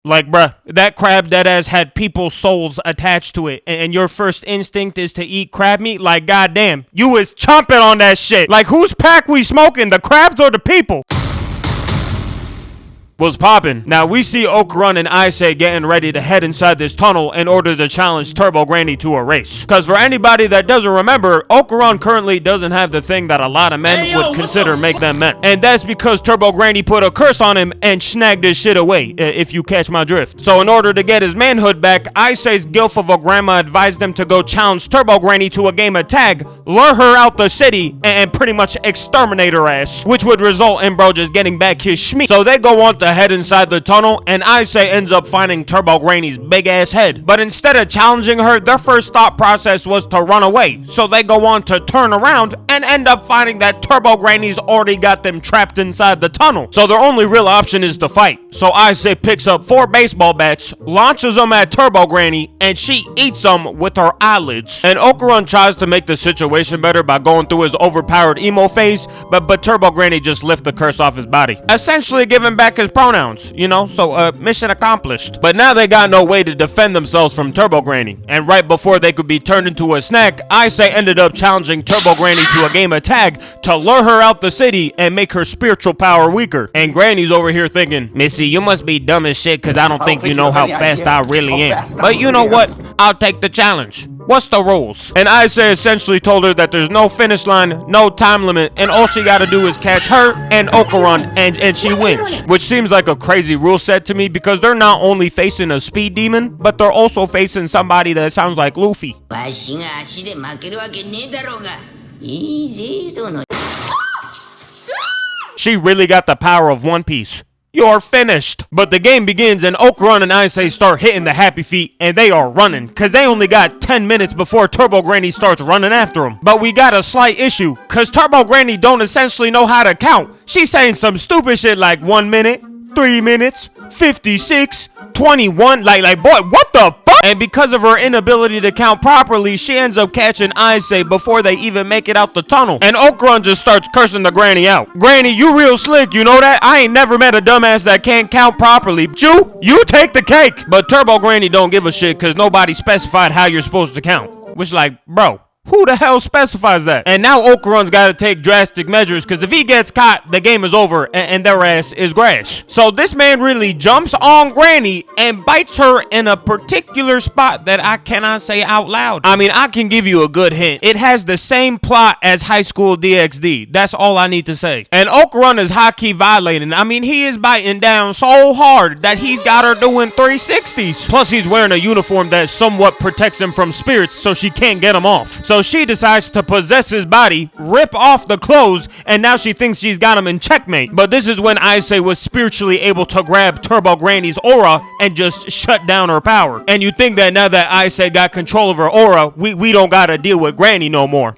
Like, bruh, that crab deadass had people's souls attached to it, and your first instinct is to eat crab meat? Like, goddamn, you was chomping on that shit. Like, whose pack we smoking, the crabs or the people? Was poppin'. Now we see Okarun and Aisei getting ready to head inside this tunnel in order to challenge Turbo Granny to a race. Cause for anybody that doesn't remember, Okarun currently doesn't have the thing that a lot of men would consider make them men. And that's because Turbo Granny put a curse on him and snagged his shit away, if you catch my drift. So in order to get his manhood back, Aisei's gilf of a grandma advised him to go challenge Turbo Granny to a game of tag, lure her out the city, and pretty much exterminate her ass, which would result in bro just getting back his shmeat. So they go on to head inside the tunnel, and Aisei ends up finding Turbo Granny's big ass head. But instead of challenging her, their first thought process was to run away. So they go on to turn around and end up finding that Turbo Granny's already got them trapped inside the tunnel. So their only real option is to fight. So Aisei picks up 4 baseball bats, launches them at Turbo Granny, and she eats them with her eyelids. And Okarun tries to make the situation better by going through his overpowered emo phase, but Turbo Granny just lifts the curse off his body, essentially giving back his pronouns. You know, so mission accomplished. But now they got no way to defend themselves from Turbo Granny, and right before they could be turned into a snack, Aisei ended up challenging Turbo Granny to a game of tag to lure her out the city and make her spiritual power weaker. And Granny's over here thinking, Missy, you must be dumb as shit because I don't think you know how fast I really am. But you know what? I'll take the challenge. What's the rules? And Aisei essentially told her that there's no finish line, no time limit, and all she gotta do is catch her and Okarun, and she wins. Which seems like a crazy rule set to me because they're not only facing a speed demon, but they're also facing somebody that sounds like Luffy. She really got the power of One Piece. You're finished. But the game begins and Okarun and Aisei start hitting the happy feet and they are running cause they only got 10 minutes before Turbo Granny starts running after them. But we got a slight issue cause Turbo Granny don't essentially know how to count. She's saying some stupid shit like 1 minute, 3 minutes, 56, 21, like boy, what the fuck? And because of her inability to count properly, she ends up catching Aisei before they even make it out the tunnel. And Okarun just starts cursing the granny out. Granny, you real slick, you know that? I ain't never met a dumbass that can't count properly. You take the cake. But Turbo Granny don't give a shit because nobody specified how you're supposed to count. Which like, bro, who the hell specifies that? And now Okarun's got to take drastic measures because if he gets caught, the game is over and their ass is grass. So this man really jumps on Granny and bites her in a particular spot that I cannot say out loud. I mean, I can give you a good hint. It has the same plot as High School DxD. That's all I need to say. And Okarun is high-key violating. I mean, he is biting down so hard that he's got her doing 360s. Plus, he's wearing a uniform that somewhat protects him from spirits so she can't get him off. So she decides to possess his body, rip off the clothes, and now she thinks she's got him in checkmate. But this is when Aisei was spiritually able to grab Turbo Granny's aura and just shut down her power. And you think that now that Aisei got control of her aura, we don't gotta deal with Granny no more.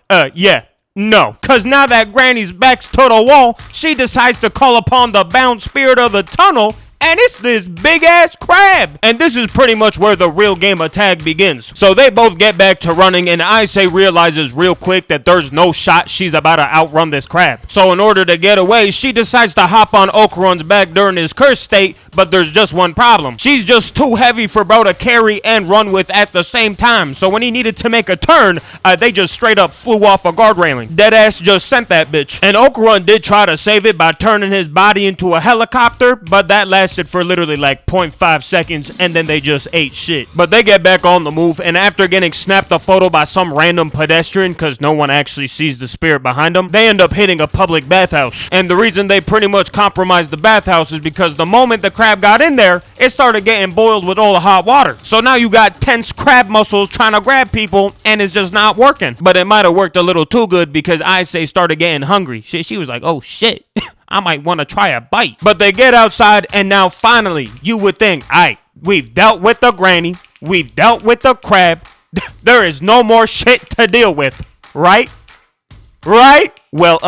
Yeah. No, cause now that Granny's back's to the wall, she decides to call upon the bound spirit of the tunnel, and it's this big ass crab. And this is pretty much where the real game of tag begins. So they both get back to running and Aisei realizes real quick that there's no shot she's about to outrun this crab. So in order to get away, she decides to hop on Okarun's back during his cursed state, but there's just one problem. She's just too heavy for bro to carry and run with at the same time. So when he needed to make a turn, they just straight up flew off a guard railing. Deadass just sent that bitch. And Okarun did try to save it by turning his body into a helicopter, but that lasted for literally like 0.5 seconds and then they just ate shit. But they get back on the move and after getting snapped a photo by some random pedestrian because no one actually sees the spirit behind them, they end up hitting a public bathhouse. And the reason they pretty much compromised the bathhouse is because the moment the crab got in there, it started getting boiled with all the hot water. So now you got tense crab muscles trying to grab people and it's just not working. But it might have worked a little too good because Aisei started getting hungry. She was like, oh shit. I might want to try a bite. But they get outside and now finally you would think, alright, we've dealt with the granny, we've dealt with the crab, there is no more shit to deal with, right? Right? Well,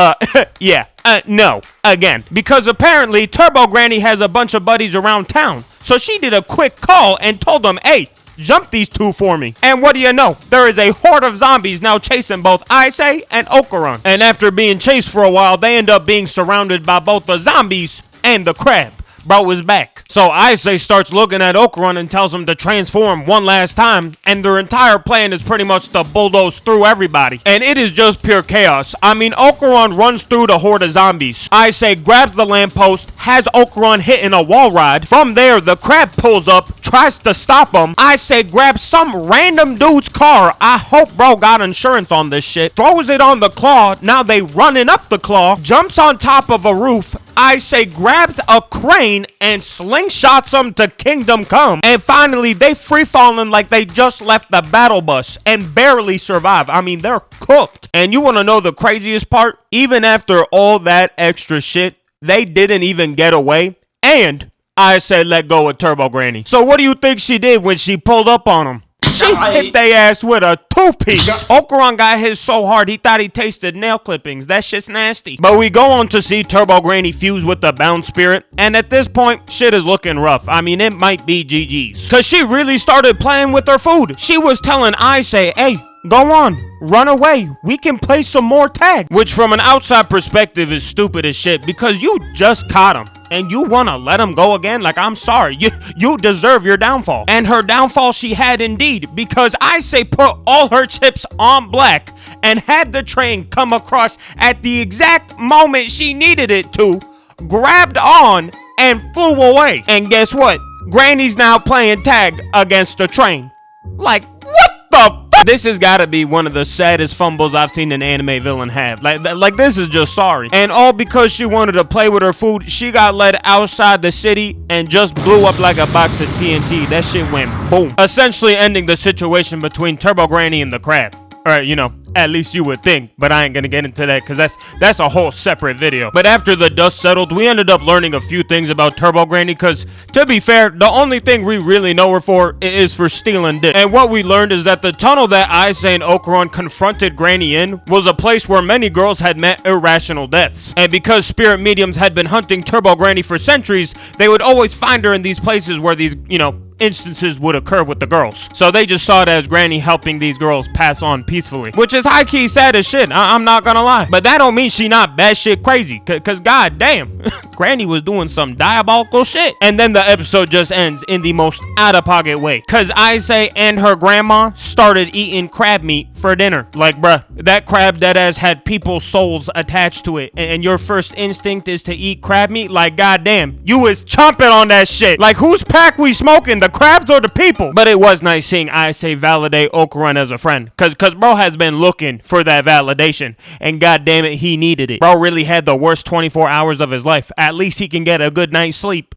yeah, no, again, because apparently Turbo Granny has a bunch of buddies around town. So she did a quick call and told them, hey, jump these two for me. And what do you know? There is a horde of zombies now chasing both Aisei and Okarun. And after being chased for a while, they end up being surrounded by both the zombies and the crab. bro is back. So Aise starts looking at Okarun and tells him to transform one last time, and their entire plan is pretty much to bulldoze through everybody. And it is just pure chaos. I mean, Okarun runs through the horde of zombies. Aise grabs the lamppost, has Okarun hitting a wall ride. From there, the crab pulls up, tries to stop him. Aise grabs some random dude's car. I hope bro got insurance on this shit. Throws it on the claw. Now they running up the claw. Jumps on top of a roof. Aise grabs a crane and slingshots him to Kingdom Come. And finally, they free falling like they just left the battle bus and barely survive. I mean, they're cooked. And you want to know the craziest part? Even after all that extra shit, they didn't even get away. And Aise let go of Turbo Granny. So what do you think she did when she pulled up on him? She hit they ass with a two-piece. Okarun got hit so hard he thought he tasted nail clippings. That shit's nasty. But we go on to see Turbo Granny fuse with the Bound Spirit. And at this point, shit is looking rough. I mean, it might be GG's. Cause she really started playing with her food. She was telling Aise, hey, go on, run away. We can play some more tag. Which from an outside perspective is stupid as shit because you just caught him. And you want to let him go again? Like, I'm sorry. You deserve your downfall. And her downfall she had indeed. Because Aise put all her chips on black and had the train come across at the exact moment she needed it to, grabbed on, and flew away. And guess what? Granny's now playing tag against the train. Like, what the fuck? This has got to be one of the saddest fumbles I've seen an anime villain have. Like this is just sorry. And all because she wanted to play with her food, she got led outside the city and just blew up like a box of TNT. That shit went boom. Essentially ending the situation between Turbo Granny and the crab. Alright, you know, at least you would think, but I ain't gonna get into that because that's a whole separate video. But after the dust settled, we ended up learning a few things about Turbo Granny because, to be fair, the only thing we really know her for is for stealing dick. And what we learned is that the tunnel that Aise and Okarun confronted Granny in was a place where many girls had met irrational deaths. And because spirit mediums had been hunting Turbo Granny for centuries, they would always find her in these places where these, you know, instances would occur with the girls. So they just saw it as Granny helping these girls pass on peacefully, which is high-key sad as shit. I'm not gonna lie, but that don't mean she not batshit crazy, cause god damn, Granny was doing some diabolical shit. And then the episode just ends in the most out-of-pocket way, cause Aise and her grandma started eating crab meat for dinner. Like, bruh, that crab deadass had people's souls attached to it, and your first instinct is to eat crab meat? Like, goddamn, you was chomping on that shit. Like, whose pack we smoking, the crabs or the people? But it was nice seeing Aise validate Okarun as a friend, cause bro has been looking for that validation, and goddamn it, he needed it. Bro really had the worst 24 hours of his life. At least he can get a good night's sleep.